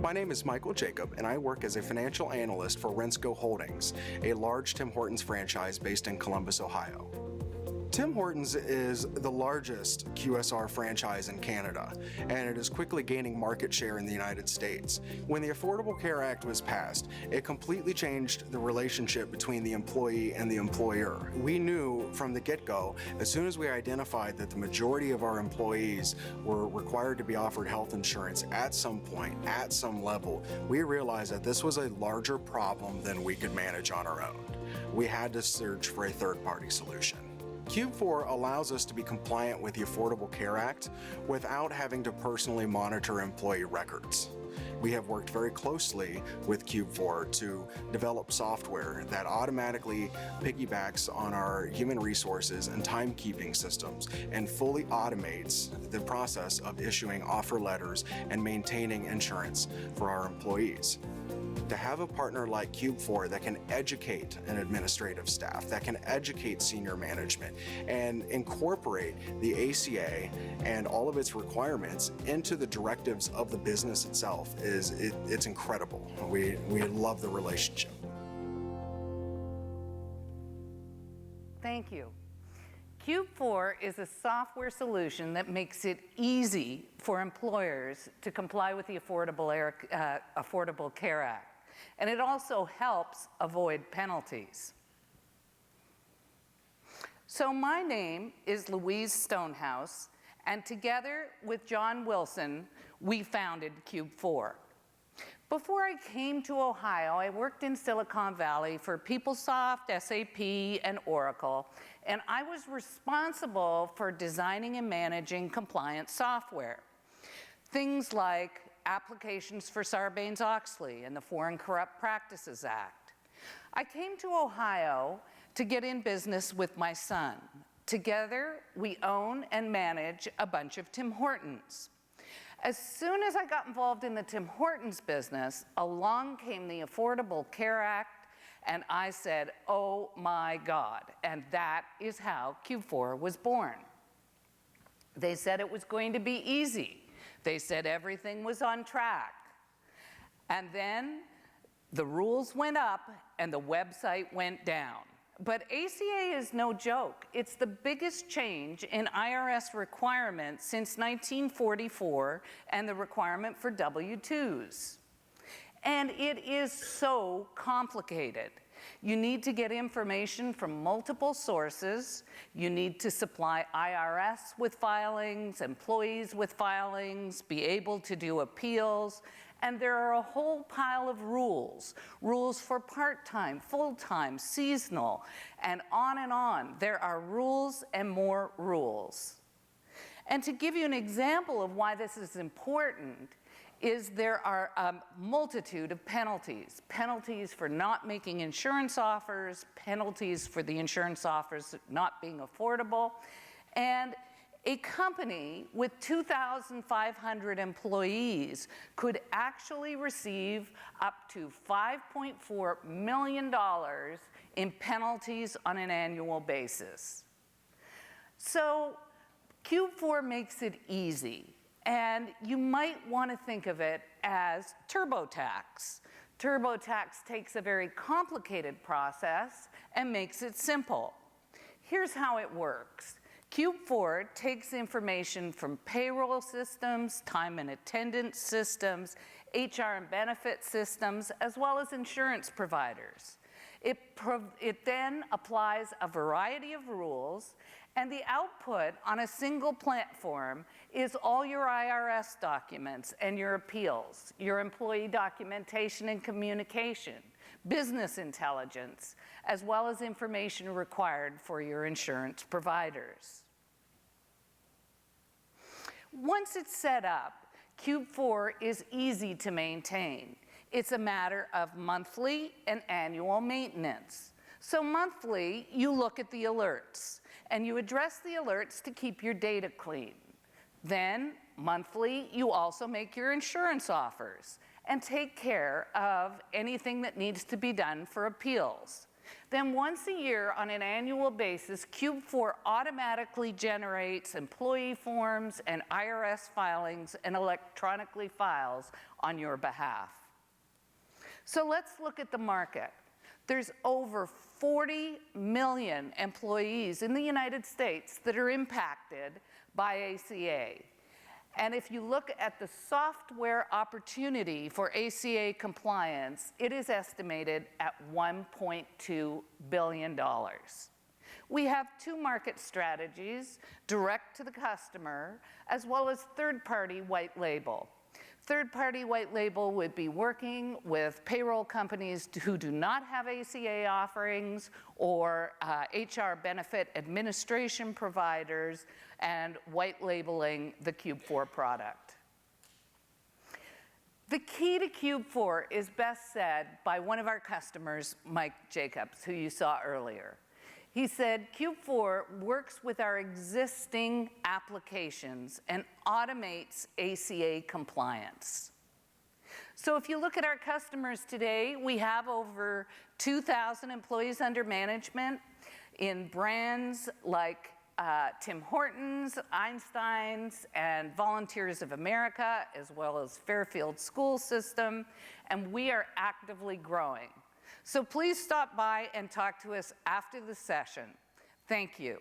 My name is Michael Jacob, and I work as a financial analyst for Rensco Holdings, a large Tim Hortons franchise based in Columbus, Ohio. Tim Hortons is the largest QSR franchise in Canada, and it is quickly gaining market share in the United States. When the Affordable Care Act was passed, it completely changed the relationship between the employee and the employer. We knew from the get-go, as soon as we identified that the majority of our employees were required to be offered health insurance at some point, at some level, we realized that this was a larger problem than we could manage on our own. We had to search for a third-party solution. Cube4 allows us to be compliant with the Affordable Care Act without having to personally monitor employee records. We have worked very closely with Cube4 to develop software that automatically piggybacks on our human resources and timekeeping systems and fully automates the process of issuing offer letters and maintaining insurance for our employees. To have a partner like Cube4 that can educate an administrative staff, that can educate senior management, and incorporate the ACA and all of its requirements into the directives of the business itself it's incredible. We love the relationship. Thank you. Cube4 is a software solution that makes it easy for employers to comply with the Affordable Care Act. And it also helps avoid penalties. So my name is Louise Stonehouse, and together with John Wilson, we founded Cube4. Before I came to Ohio, I worked in Silicon Valley for PeopleSoft, SAP, and Oracle, and I was responsible for designing and managing compliance software. Things like applications for Sarbanes-Oxley and the Foreign Corrupt Practices Act. I came to Ohio to get in business with my son. Together, we own and manage a bunch of Tim Hortons. As soon as I got involved in the Tim Hortons business, along came the Affordable Care Act, and I said, oh my God, and that is how Cube4 was born. They said it was going to be easy. They said everything was on track. And then the rules went up and the website went down. But ACA is no joke. It's the biggest change in IRS requirements since 1944 and the requirement for W-2s. And it is so complicated. You need to get information from multiple sources. You need to supply IRS with filings, employees with filings, be able to do appeals, and there are a whole pile of rules. Rules for part-time, full-time, seasonal, and on and on. There are rules and more rules. And to give you an example of why this is important, is there are a multitude of penalties. Penalties for not making insurance offers, penalties for the insurance offers not being affordable, and a company with 2,500 employees could actually receive up to $5.4 million in penalties on an annual basis. So Cube4 makes it easy. And you might want to think of it as TurboTax. TurboTax takes a very complicated process and makes it simple. Here's how it works. Cube4 takes information from payroll systems, time and attendance systems, HR and benefit systems, as well as insurance providers. It then applies a variety of rules, and the output on a single platform is all your IRS documents and your appeals, your employee documentation and communication, business intelligence, as well as information required for your insurance providers. Once it's set up, Cube4 is easy to maintain. It's a matter of monthly and annual maintenance. So monthly, you look at the alerts, and you address the alerts to keep your data clean. Then, monthly, you also make your insurance offers and take care of anything that needs to be done for appeals. Then once a year on an annual basis, Cube4 automatically generates employee forms and IRS filings and electronically files on your behalf. So let's look at the market. There's over 40 million employees in the United States that are impacted by ACA. And if you look at the software opportunity for ACA compliance, it is estimated at $1.2 billion. We have two market strategies, direct to the customer, as well as third-party white label. Third-party white label would be working with payroll companies who do not have ACA offerings or HR benefit administration providers and white labeling the Cube4 product. The key to Cube4 is best said by one of our customers, Mike Jacobs, who you saw earlier. He said, Cube4 works with our existing applications and automates ACA compliance. So if you look at our customers today, we have over 2,000 employees under management in brands like Tim Hortons, Einstein's, and Volunteers of America, as well as Fairfield School System, and we are actively growing. So please stop by and talk to us after the session. Thank you.